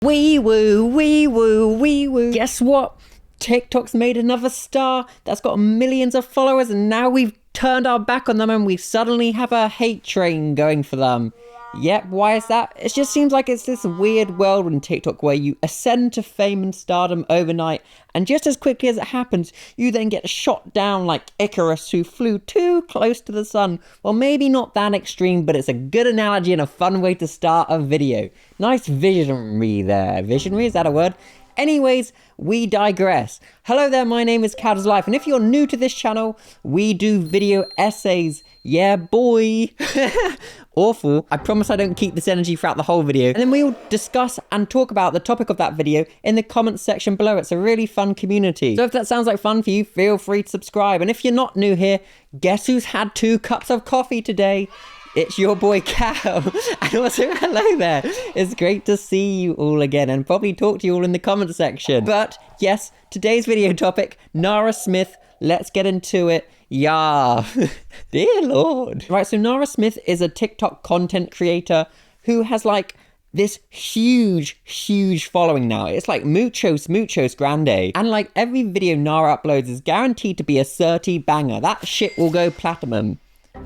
Wee woo, wee woo, wee woo. Guess what? TikTok's made another star that's got millions of followers, and now we've turned our back on them and we suddenly have a hate train going for them. Yep, why is that? It just seems like it's this weird world in TikTok where you ascend to fame and stardom overnight, and just as quickly as it happens, you then get shot down like Icarus, who flew too close to the sun. Well, maybe not that extreme, but it's a good analogy and a fun way to start a video. Nice visionary there. Visionary, is that a word? Anyways, we digress. Hello there, my name is Tradwife, and if you're new to this channel, we do video essays. Yeah, boy. Awful. I promise I don't keep this energy throughout the whole video. And then we'll discuss and talk about the topic of that video in the comments section below. It's a really fun community. So if that sounds like fun for you, feel free to subscribe. And if you're not new here, guess who's had 2 cups of coffee today? It's your boy Cal. And also hello there. It's great to see you all again and probably talk to you all in the comment section. But yes, today's video topic, Nara Smith. Let's get into it. Yeah. Dear Lord. Right, so Nara Smith is a TikTok content creator who has like this huge following now. It's like muchos grande. And like every video Nara uploads is guaranteed to be a 30 banger. That shit will go platinum.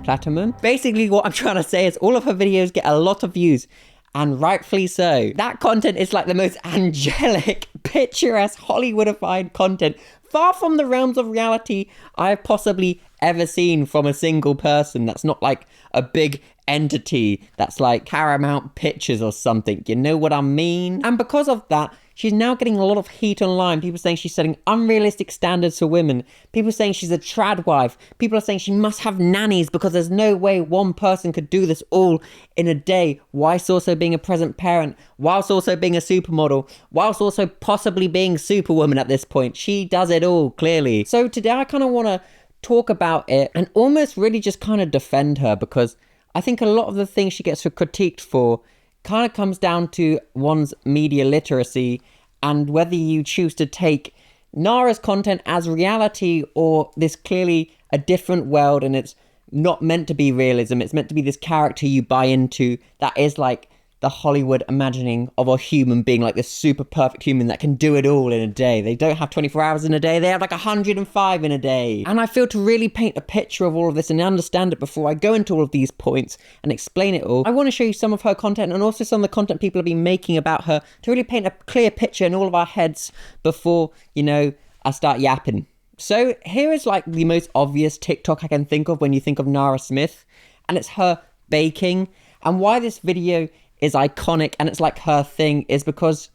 Platinum? Basically what I'm trying to say is all of her videos get a lot of views, and rightfully so. That content is like the most angelic, picturesque, Hollywoodified content, far from the realms of reality I've possibly ever seen from a single person that's not like a big entity that's like Paramount Pictures or something, you know what I mean? And because of that, she's now getting a lot of heat online. People saying she's setting unrealistic standards for women. People saying she's a trad wife. People are saying she must have nannies because there's no way one person could do this all in a day, whilst also being a present parent, whilst also being a supermodel, whilst also possibly being Superwoman at this point. She does it all, clearly. So today I kind of want to talk about it and almost really just kind of defend her, because I think a lot of the things she gets critiqued for kind of comes down to one's media literacy and whether you choose to take Nara's content as reality or this clearly a different world, and it's not meant to be realism. It's meant to be this character you buy into that is like the Hollywood imagining of a human being, like this super perfect human that can do it all in a day. They don't have 24 hours in a day, they have like 105 in a day. And I feel to really paint a picture of all of this and understand it before I go into all of these points and explain it all, I want to show you some of her content and also some of the content people have been making about her to really paint a clear picture in all of our heads before, you know, I start yapping. So here is like the most obvious TikTok I can think of when you think of Nara Smith, and it's her baking. And why this video is iconic and it's like her thing is because,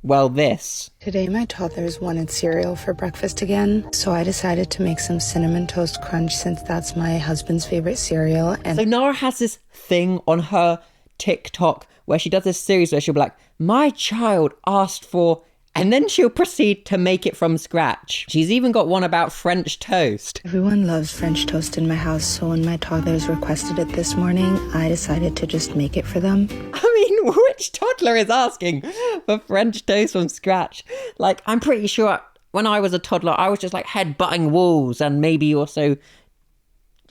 well, this. Today my toddlers wanted cereal for breakfast again, so I decided to make some Cinnamon Toast Crunch since that's my husband's favorite cereal. And so Nara has this thing on her TikTok where she does this series where she'll be like, my child asked for, and then she'll proceed to make it from scratch. She's even got one about French toast. Everyone loves French toast in my house, so when my toddlers requested it this morning, I decided to just make it for them. I mean, which toddler is asking for French toast from scratch? Like, I'm pretty sure when I was a toddler, I was just like head-butting walls and maybe also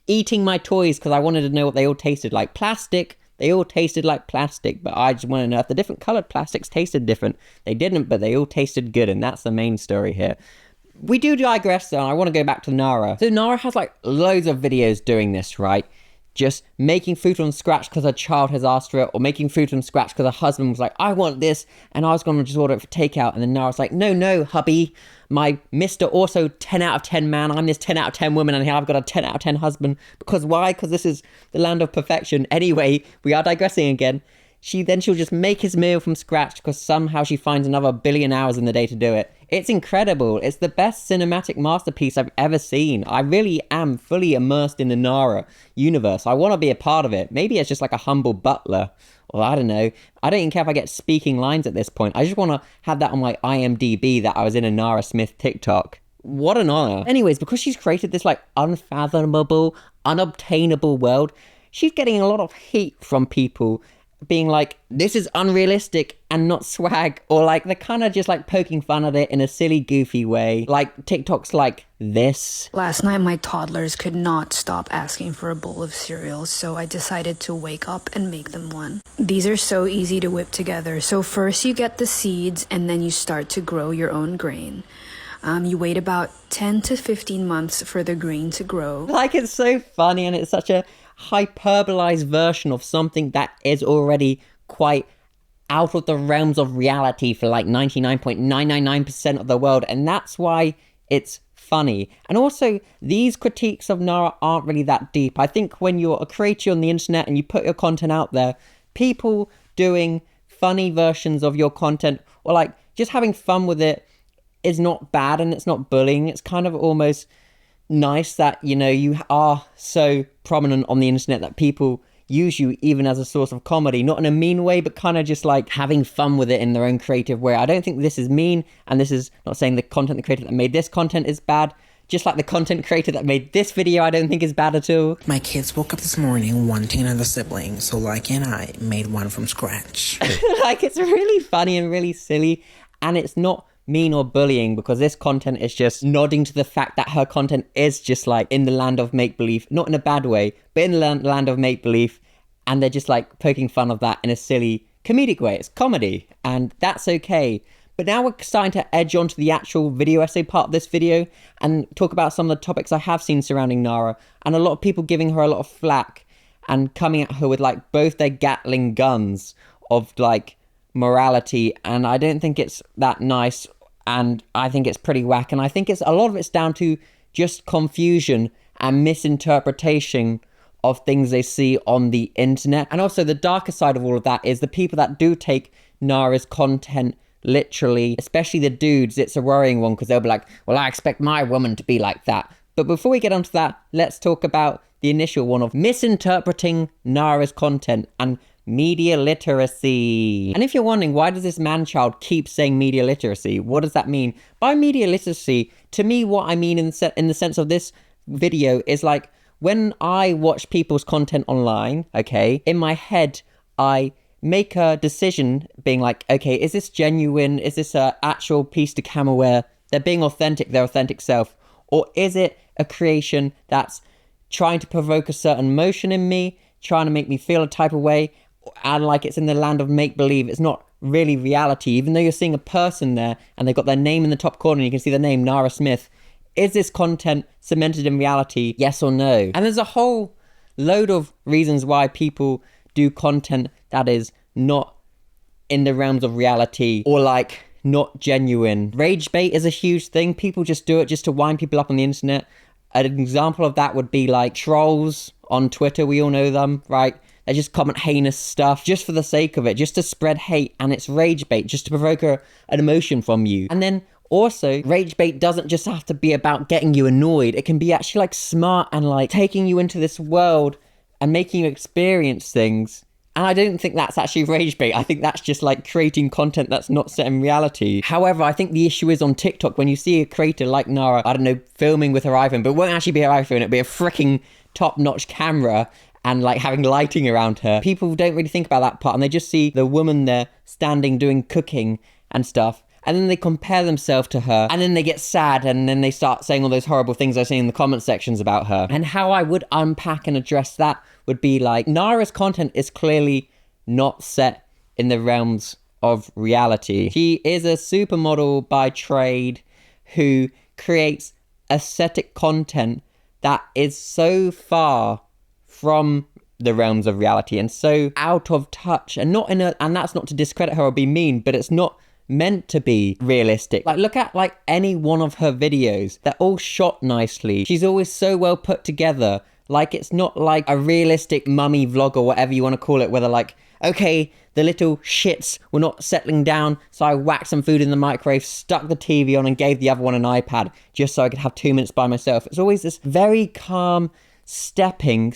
eating my toys because I wanted to know what they all tasted like. Plastic. They all tasted like plastic, but I just want to know if the different colored plastics tasted different. They didn't, but they all tasted good, and that's the main story here. We do digress, though, and I want to go back to Nara. So Nara has like loads of videos doing this, right? Just making food from scratch because her child has asked for it, or making food from scratch because her husband was like, I want this, and I was going to just order it for takeout. And then Nara's like, no, hubby, my Mr. Also 10 out of 10 man, I'm this 10 out of 10 woman, and here I've got a 10 out of 10 husband. Because why? Because this is the land of perfection. Anyway, we are digressing again. She'll just make his meal from scratch because somehow she finds another 1 billion hours in the day to do it. It's incredible. It's the best cinematic masterpiece I've ever seen. I really am fully immersed in the Nara universe. I want to be a part of it. Maybe it's just like a humble butler. Or I don't know. I don't even care if I get speaking lines at this point. I just want to have that on my IMDb that I was in a Nara Smith TikTok. What an honor. Anyways, because she's created this like unfathomable, unobtainable world, she's getting a lot of heat from people being like, this is unrealistic and not swag, or like they're kind of just like poking fun at it in a silly, goofy way. Like TikToks like this. Last night, my toddlers could not stop asking for a bowl of cereal, so I decided to wake up and make them one. These are so easy to whip together. So first you get the seeds, and then you start to grow your own grain. You wait about 10 to 15 months for the grain to grow. Like, it's so funny, and it's such a hyperbolized version of something that is already quite out of the realms of reality for like 99.999% of the world, and that's why it's funny. And also, these critiques of Nara aren't really that deep. I think when you're a creator on the internet and you put your content out there, people doing funny versions of your content or like just having fun with it is not bad, and it's not bullying. It's kind of almost nice that, you know, you are so prominent on the internet that people use you even as a source of comedy, not in a mean way, but kind of just like having fun with it in their own creative way. I don't think this is mean, and this is not saying the content creator that made this content is bad. Just like the content creator that made this video, I don't think is bad at all. My kids woke up this morning wanting another sibling, so Lucky and I made one from scratch. Like, it's really funny and really silly, and it's not mean or bullying, because this content is just nodding to the fact that her content is just like in the land of make-believe, not in a bad way, but in the land of make-believe, and they're just like poking fun of that in a silly comedic way. It's comedy, and that's okay. But now we're starting to edge onto the actual video essay part of this video and talk about some of the topics I have seen surrounding Nara, and a lot of people giving her a lot of flack and coming at her with like both their Gatling guns of like morality, and I don't think it's that nice, and I think it's pretty whack, and I think it's a lot of it's down to just confusion and misinterpretation of things they see on the internet. And also the darker side of all of that is the people that do take Nara's content literally, especially the dudes. It's a worrying one, because they'll be like, well, I expect my woman to be like that. But before we get onto that, let's talk about the initial one of misinterpreting Nara's content and media literacy. And if you're wondering, why does this man-child keep saying media literacy? What does that mean? By media literacy, to me, what I mean in the sense of this video is like, when I watch people's content online, okay, in my head, I make a decision being like, okay, is this genuine? Is this an actual piece to camera where they're being authentic, their authentic self? Or is it a creation that's trying to provoke a certain emotion in me, trying to make me feel a type of way, and like it's in the land of make-believe? It's not really reality, even though you're seeing a person there and they've got their name in the top corner and you can see their name, Nara Smith. Is this content cemented in reality? Yes or no? And there's a whole load of reasons why people do content that is not in the realms of reality or like not genuine. Rage bait is a huge thing. People just do it just to wind people up on the internet. An example of that would be like trolls on Twitter. We all know them, right? They just comment heinous stuff just for the sake of it, just to spread hate, and it's rage bait, just to provoke an emotion from you. And then also, rage bait doesn't just have to be about getting you annoyed. It can be actually like smart and like taking you into this world and making you experience things. And I don't think that's actually rage bait. I think that's just like creating content that's not set in reality. However, I think the issue is on TikTok, when you see a creator like Nara, I don't know, filming with her iPhone, but it won't actually be her iPhone, it'll be a freaking top-notch camera and like having lighting around her. People don't really think about that part, and they just see the woman there standing doing cooking and stuff, and then they compare themselves to her, and then they get sad, and then they start saying all those horrible things I've seen in the comment sections about her. And how I would unpack and address that would be like, Nara's content is clearly not set in the realms of reality. She is a supermodel by trade who creates aesthetic content that is so far from the realms of reality and so out of touch, and not in a, and that's not to discredit her or be mean, but it's not meant to be realistic. Like, look at like any one of her videos. They're all shot nicely. She's always so well put together. Like, it's not like a realistic mummy vlog or whatever you want to call it, where they're like, okay, the little shits were not settling down, so I whacked some food in the microwave, stuck the TV on and gave the other one an iPad just so I could have 2 minutes by myself. It's always this very calm, stepping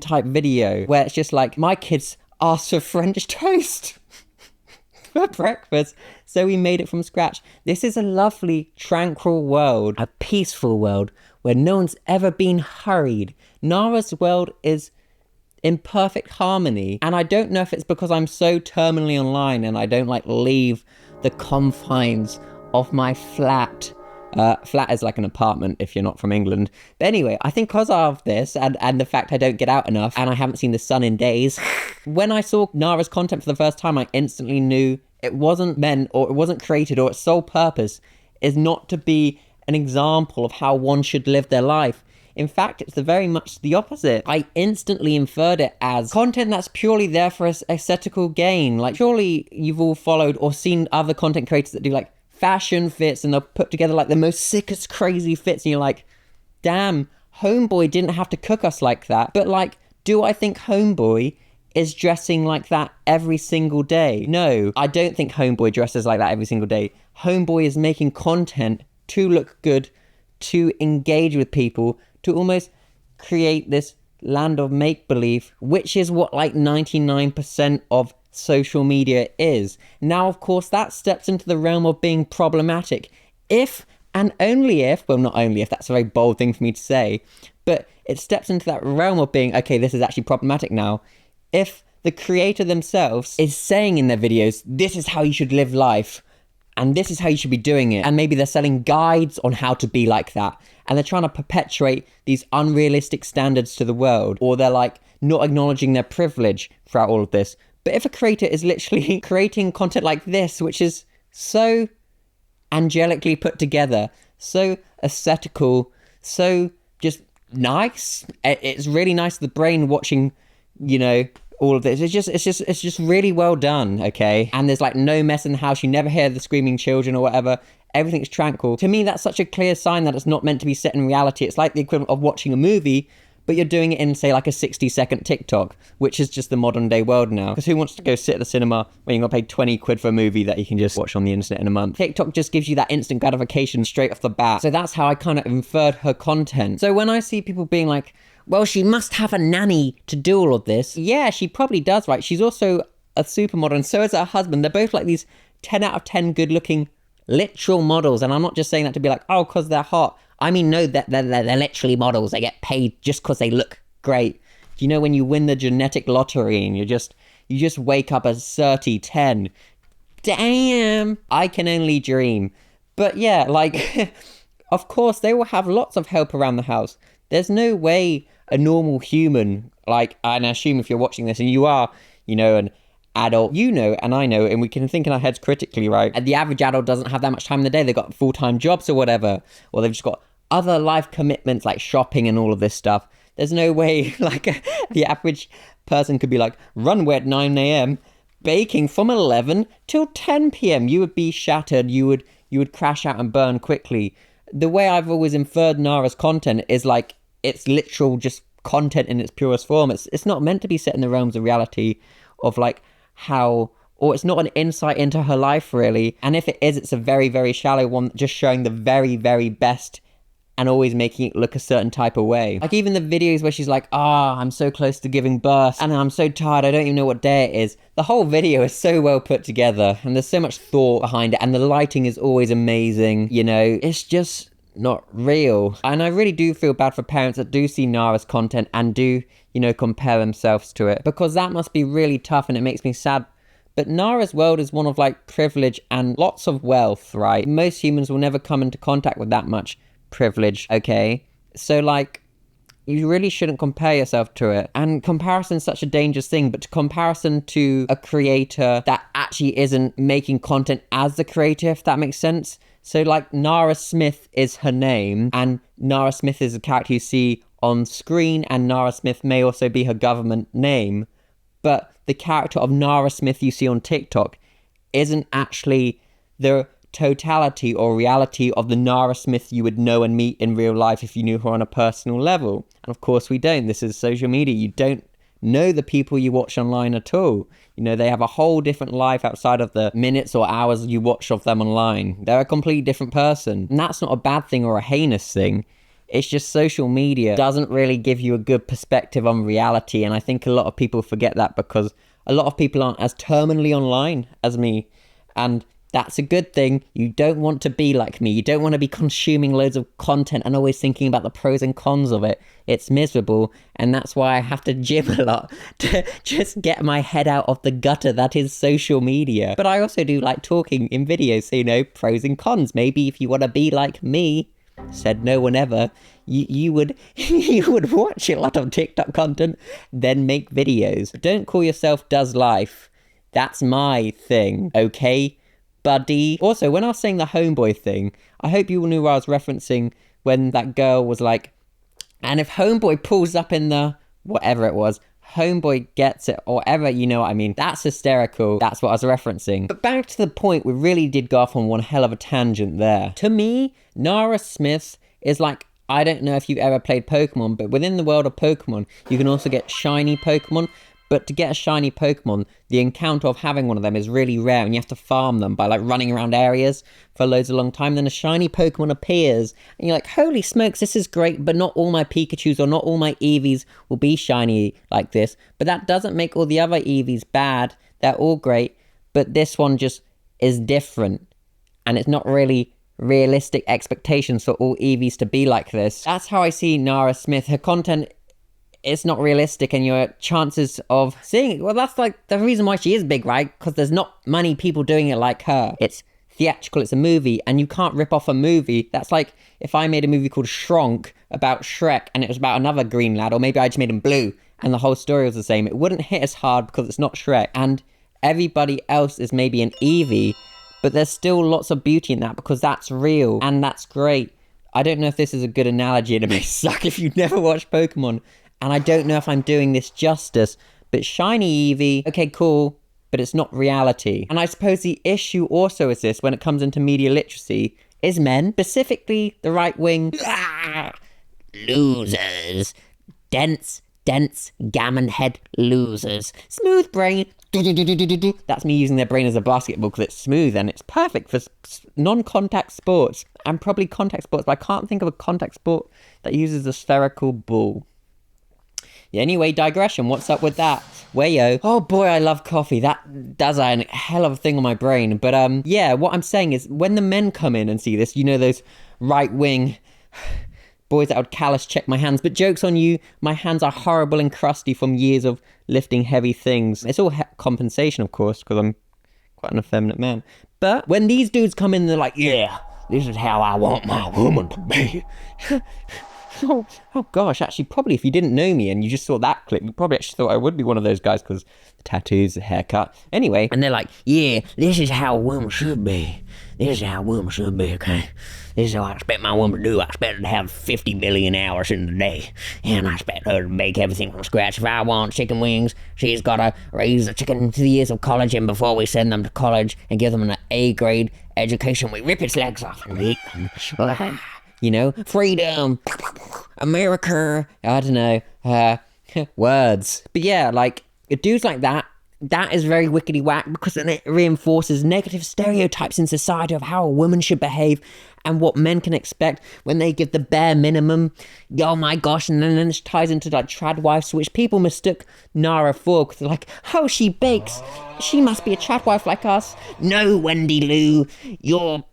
type video where it's just like, my kids asked for French toast for breakfast, so we made it from scratch. This is a lovely, tranquil world, a peaceful world where no one's ever been hurried. Nara's world is in perfect harmony. And I don't know if it's because I'm so terminally online and I don't like leave the confines of my flat. Flat is like an apartment if you're not from England. But anyway, I think because of this and the fact I don't get out enough and I haven't seen the sun in days, when I saw Nara's content for the first time, I instantly knew it wasn't meant, or it wasn't created, or its sole purpose is not to be an example of how one should live their life. In fact, it's very much the opposite. I instantly inferred it as content that's purely there for aesthetical gain. Like, surely you've all followed or seen other content creators that do like fashion fits and they'll put together like the most sickest crazy fits and you're like, damn, Homeboy didn't have to cook us like that. But like, do I think Homeboy is dressing like that every single day? No, I don't think Homeboy dresses like that every single day. Homeboy is making content to look good, to engage with people, to almost create this land of make-believe, which is what like 99% of social media is. Now, of course, that steps into the realm of being problematic. If and only if, well, not only if, that's a very bold thing for me to say, but it steps into that realm of being, okay, this is actually problematic now. If the creator themselves is saying in their videos, this is how you should live life, and this is how you should be doing it, and maybe they're selling guides on how to be like that, and they're trying to perpetuate these unrealistic standards to the world, or they're like not acknowledging their privilege throughout all of this. But if a creator is literally creating content like this, which is so angelically put together, so aesthetical, so just nice, it's really nice to the brain watching, you know, all of this. It's just really well done, okay? And there's like no mess in the house. You never hear the screaming children or whatever. Everything's tranquil. To me, that's such a clear sign that it's not meant to be set in reality. It's like the equivalent of watching a movie, but you're doing it in, say, like a 60-second TikTok, which is just the modern day world now. Because who wants to go sit at the cinema when you're gonna pay 20 quid for a movie that you can just watch on the internet in a month? TikTok just gives you that instant gratification straight off the bat. So that's how I kind of inferred her content. So when I see people being like, well, she must have a nanny to do all of this. Yeah, she probably does, right? She's also a supermodel, and so is her husband. They're both like these 10 out of 10 good-looking literal models. And I'm not just saying that to be like, oh, because they're hot. I mean, no, they're literally models. They get paid just because they look great. You know, when you win the genetic lottery and you just wake up as 30-10. Damn, I can only dream. But yeah, like, of course, they will have lots of help around the house. There's no way a normal human, like, and I assume if you're watching this and you are, you know, an adult, you know, and I know, and we can think in our heads critically, right? And the average adult doesn't have that much time in the day. They've got full-time jobs or whatever, or they've just got other life commitments like shopping and all of this stuff. There's no way, like, the average person could be like, runway at 9 a.m., baking from 11 till 10 p.m. You would be shattered. You would crash out and burn quickly. The way I've always inferred Nara's content is like, it's literal just content in its purest form. It's not meant to be set in the realms of reality of like how, or it's not an insight into her life really. And if it is, it's a very, very shallow one, just showing the very, very best and always making it look a certain type of way. Like even the videos where she's like, I'm so close to giving birth and I'm so tired, I don't even know what day it is. The whole video is so well put together and there's so much thought behind it and the lighting is always amazing, you know, it's just not real. And I really do feel bad for parents that do see Nara's content and do, you know, compare themselves to it, because that must be really tough and it makes me sad. But Nara's world is one of like privilege and lots of wealth, right? Most humans will never come into contact with that much privilege, okay? So like, you really shouldn't compare yourself to it. And comparison is such a dangerous thing, but comparison to a creator that actually isn't making content as the creator, if that makes sense. So like Nara Smith is her name, and Nara Smith is a character you see on screen, and Nara Smith may also be her government name, but the character of Nara Smith you see on TikTok isn't actually the totality or reality of the Nara Smith you would know and meet in real life if you knew her on a personal level. And of course we don't. This is social media. You don't know the people you watch online at all. You know, they have a whole different life outside of the minutes or hours you watch of them online. They're a completely different person. And that's not a bad thing or a heinous thing. It's just social media doesn't really give you a good perspective on reality. And I think a lot of people forget that because a lot of people aren't as terminally online as me. And That's a good thing. You don't want to be like me. You don't want to be consuming loads of content and always thinking about the pros and cons of it. It's miserable, and that's why I have to gym a lot to just get my head out of the gutter that is social media. But I also do like talking in videos, so, you know, pros and cons. Maybe if you want to be like me, said no one ever, you would you would watch a lot of TikTok content, then make videos. Don't call yourself Does Life. That's my thing, okay? Buddy. Also, when I was saying the homeboy thing, I hope you all knew what I was referencing when that girl was like, and if homeboy pulls up in the whatever it was, homeboy gets it, or whatever, you know what I mean. That's hysterical. That's what I was referencing. But back to the point, we really did go off on one hell of a tangent there. To me, Nara Smith is like, I don't know if you've ever played Pokemon, but within the world of Pokemon, you can also get shiny Pokemon. But to get a shiny Pokemon, the encounter of having one of them is really rare, and you have to farm them by like running around areas for loads of long time. Then a shiny Pokemon appears, and you're like, holy smokes, this is great, but not all my Pikachus or not all my Eevees will be shiny like this. But that doesn't make all the other Eevees bad. They're all great, but this one just is different, and it's not really realistic expectations for all Eevees to be like this. That's how I see Nara Smith. Her content, it's not realistic, and your chances of seeing it, well, that's like the reason why she is big, right? Because there's not many people doing it like her. It's theatrical, it's a movie, and you can't rip off a movie. That's like if I made a movie called Shrunk about Shrek, and it was about another green lad, or maybe I just made him blue and the whole story was the same. It wouldn't hit as hard because it's not Shrek, and everybody else is maybe an Eevee, but there's still lots of beauty in that because that's real and that's great. I don't know if this is a good analogy, and it may suck if you've never watched Pokemon, and I don't know if I'm doing this justice, but shiny Eevee, okay, cool, but it's not reality. And I suppose the issue also is this, when it comes into media literacy, is men, specifically the right wing, losers, dense, gammon head losers, smooth brain, that's me using their brain as a basketball because it's smooth and it's perfect for non-contact sports, and probably contact sports, but I can't think of a contact sport that uses a spherical ball. Anyway, digression. What's up with that? Wayo. Oh boy, I love coffee. That does a hell of a thing on my brain. But yeah, what I'm saying is when the men come in and see this, you know, those right-wing boys that would callous check my hands. But joke's on you, my hands are horrible and crusty from years of lifting heavy things. It's all compensation, of course, because I'm quite an effeminate man. But when these dudes come in, they're like, yeah, this is how I want my woman to be. Oh gosh, actually, probably if you didn't know me and you just saw that clip, you probably actually thought I would be one of those guys because the tattoos, the haircut. Anyway, and they're like, yeah, this is how a woman should be. This is how a woman should be, okay? This is how I expect my woman to do. I expect her to have 50 million hours in the day. And I expect her to make everything from scratch. If I want chicken wings, she's got to raise the chicken to the years of college. And before we send them to college and give them an A-grade education, we rip its legs off and eat them. You know, freedom, America, I don't know, words. But yeah, like, dudes like that is very wickedy whack because then it reinforces negative stereotypes in society of how a woman should behave and what men can expect when they give the bare minimum. Oh my gosh, and then this ties into like Tradwife, which people mistook Nara for because they're like, oh, she bakes. She must be a Tradwife like us. No, Wendy Lou, you're...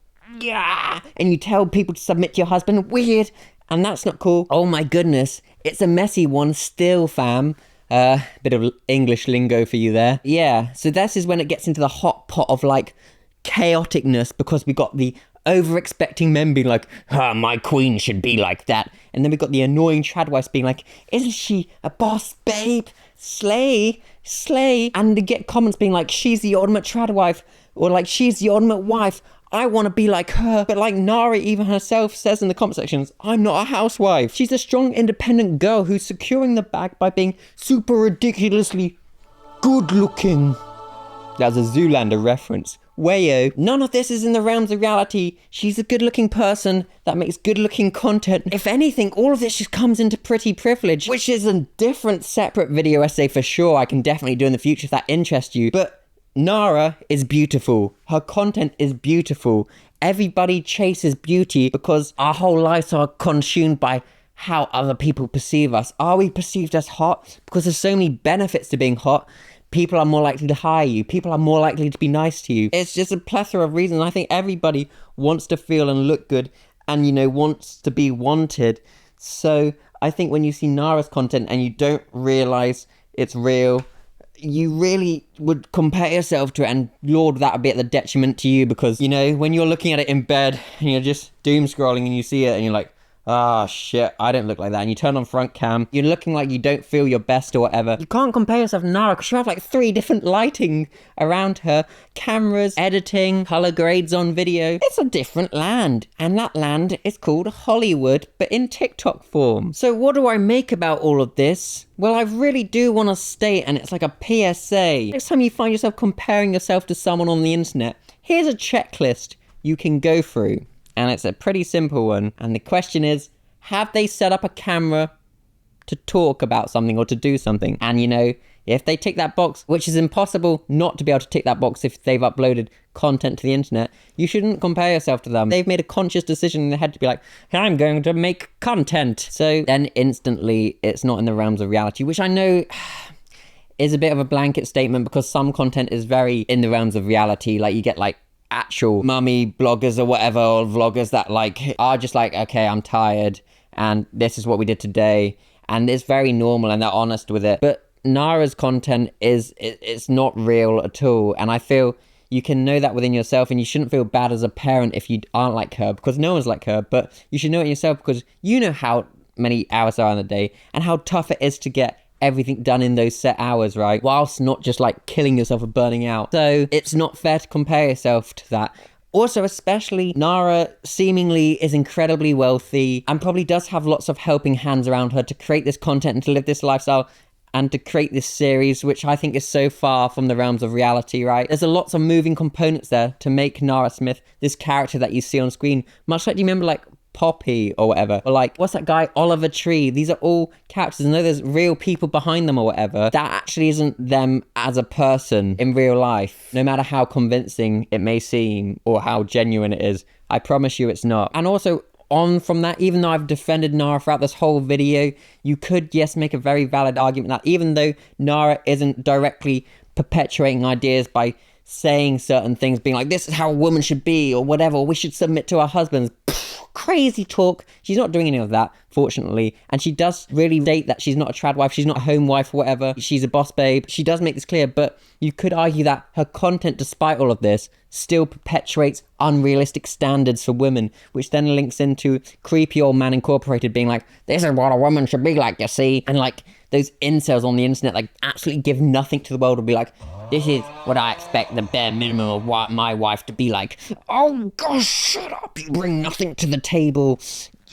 yeah, and you tell people to submit to your husband, weird, and that's not cool. Oh my goodness, it's a messy one still, fam. Bit of English lingo for you there. Yeah, so this is when it gets into the hot pot of like chaoticness because we got the over-expecting men being like, my queen should be like that, and then we got the annoying Tradwives being like, isn't she a boss babe? Slay, and they get comments being like, she's the ultimate Tradwife, or like, she's the ultimate wife. I want to be like her. But like Nara even herself says in the comment sections, I'm not a housewife. She's a strong, independent girl who's securing the bag by being super ridiculously good looking. That's a Zoolander reference. Wayo. None of this is in the realms of reality. She's a good looking person that makes good looking content. If anything, all of this just comes into pretty privilege, which is a different separate video essay for sure I can definitely do in the future if that interests you. But Nara is beautiful. Her content is beautiful. Everybody chases beauty because our whole lives are consumed by how other people perceive us. Are we perceived as hot? Because there's so many benefits to being hot. People are more likely to hire you. People are more likely to be nice to you. It's just a plethora of reasons. I think everybody wants to feel and look good and, wants to be wanted. So I think when you see Nara's content and you don't realize it's real, you really would compare yourself to it, and Lord, that would be at the detriment to you, because, when you're looking at it in bed and you're just doom scrolling and you see it and you're like, ah, shit, I don't look like that. And you turn on front cam, you're looking like you don't feel your best or whatever. You can't compare yourself to Nara because you have like 3 different lighting around her, cameras, editing, color grades on video. It's a different land. And that land is called Hollywood, but in TikTok form. So what do I make about all of this? Well, I really do want to state, and it's like a PSA. Next time you find yourself comparing yourself to someone on the internet, here's a checklist you can go through. And it's a pretty simple one. And the question is, have they set up a camera to talk about something or to do something? And if they tick that box, which is impossible not to be able to tick that box if they've uploaded content to the internet, you shouldn't compare yourself to them. They've made a conscious decision in their head to be like, I'm going to make content. So then instantly it's not in the realms of reality, which I know is a bit of a blanket statement, because some content is very in the realms of reality. Like you get like actual mummy bloggers or whatever, or vloggers that are just like, okay, I'm tired and this is what we did today, and it's very normal and they're honest with it. But Nara's content it's not real at all, and I feel you can know that within yourself, and you shouldn't feel bad as a parent if you aren't like her, because no one's like her. But you should know it yourself, because you know how many hours are in the day and how tough it is to get everything done in those set hours, right? Whilst not just like killing yourself or burning out. So it's not fair to compare yourself to that. Also, especially Nara seemingly is incredibly wealthy and probably does have lots of helping hands around her to create this content and to live this lifestyle and to create this series, which I think is so far from the realms of reality, right? There's a lots of moving components there to make Nara Smith this character that you see on screen. Much like, do you remember like Poppy or whatever, or like what's that guy, Oliver Tree? These are all characters, and though there's real people behind them or whatever, that actually isn't them as a person in real life, no matter how convincing it may seem or how genuine it is. I promise you it's not. And also on from that, even though I've defended Nara throughout this whole video, you could, yes, make a very valid argument that even though Nara isn't directly perpetuating ideas by saying certain things, being like, this is how a woman should be or whatever, or we should submit to our husbands, crazy talk. She's not doing any of that, fortunately. And she does really state that she's not a tradwife, she's not a home wife or whatever, she's a boss babe. She does make this clear, but you could argue that her content, despite all of this, still perpetuates unrealistic standards for women, which then links into Creepy Old Man Incorporated being like, this is what a woman should be like, you see? And like those incels on the internet, like absolutely give nothing to the world, will be like, this is what I expect the bare minimum of my wife to be like. Oh gosh, shut up, you bring nothing to the table.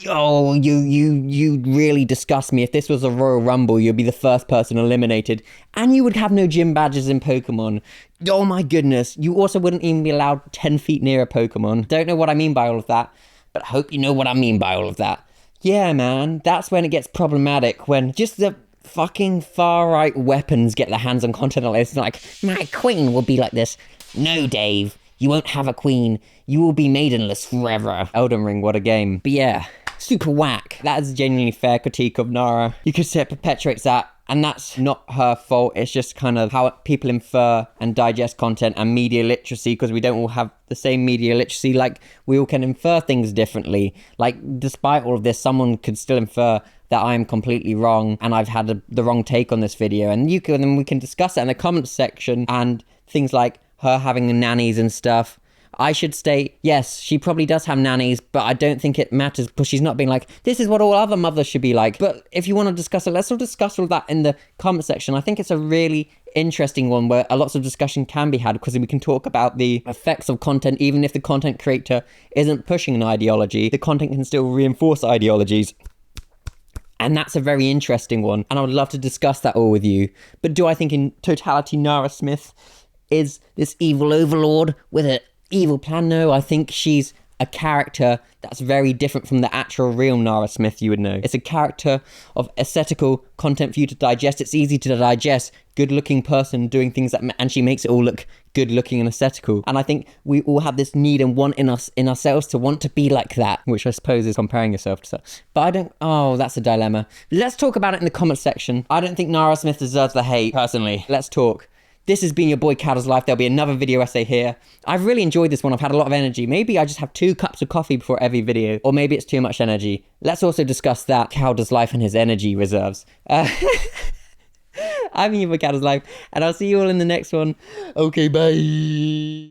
Oh, you really disgust me. If this was a Royal Rumble, you'd be the first person eliminated. And you would have no gym badges in Pokemon. Oh my goodness. You also wouldn't even be allowed 10 feet near a Pokemon. Don't know what I mean by all of that, but I hope you know what I mean by all of that. Yeah, man, that's when it gets problematic, when just the fucking far-right weapons get their hands on content like this. Like, my queen will be like this. No, Dave, you won't have a queen. You will be maidenless forever. Elden Ring, what a game. But yeah, super whack. That is a genuinely fair critique of Nara. You could say it perpetuates that, and that's not her fault. It's just kind of how people infer and digest content and media literacy, because we don't all have the same media literacy. Like, we all can infer things differently. Like, despite all of this, someone could still infer that I'm completely wrong and I've had the wrong take on this video, and we can discuss that in the comments section. And things like her having nannies and stuff, I should state, yes, she probably does have nannies, but I don't think it matters, because she's not being like, this is what all other mothers should be like. But if you want to discuss it, let's all discuss all that in the comment section. I think it's a really interesting one where a lots of discussion can be had, because we can talk about the effects of content. Even if the content creator isn't pushing an ideology, the content can still reinforce ideologies. And that's a very interesting one, and I would love to discuss that all with you. But do I think in totality Nara Smith is this evil overlord with an evil plan? No, I think she's a character that's very different from the actual real Nara Smith you would know. It's a character of aesthetical content for you to digest. It's easy to digest. Good-looking person doing things that, and she makes it all look good-looking and aesthetical. And I think we all have this need and want in ourselves to want to be like that, which I suppose is comparing yourself to stuff. But I don't. Oh, that's a dilemma. Let's talk about it in the comment section. I don't think Nara Smith deserves the hate, personally. Let's talk. This has been your boy Cow Does Life. There'll be another video essay here. I've really enjoyed this one. I've had a lot of energy. Maybe I just have 2 cups of coffee before every video, or maybe it's too much energy. Let's also discuss that. Cow Does Life and his energy reserves. I'm here for Cow Does Life, and I'll see you all in the next one. Okay, bye.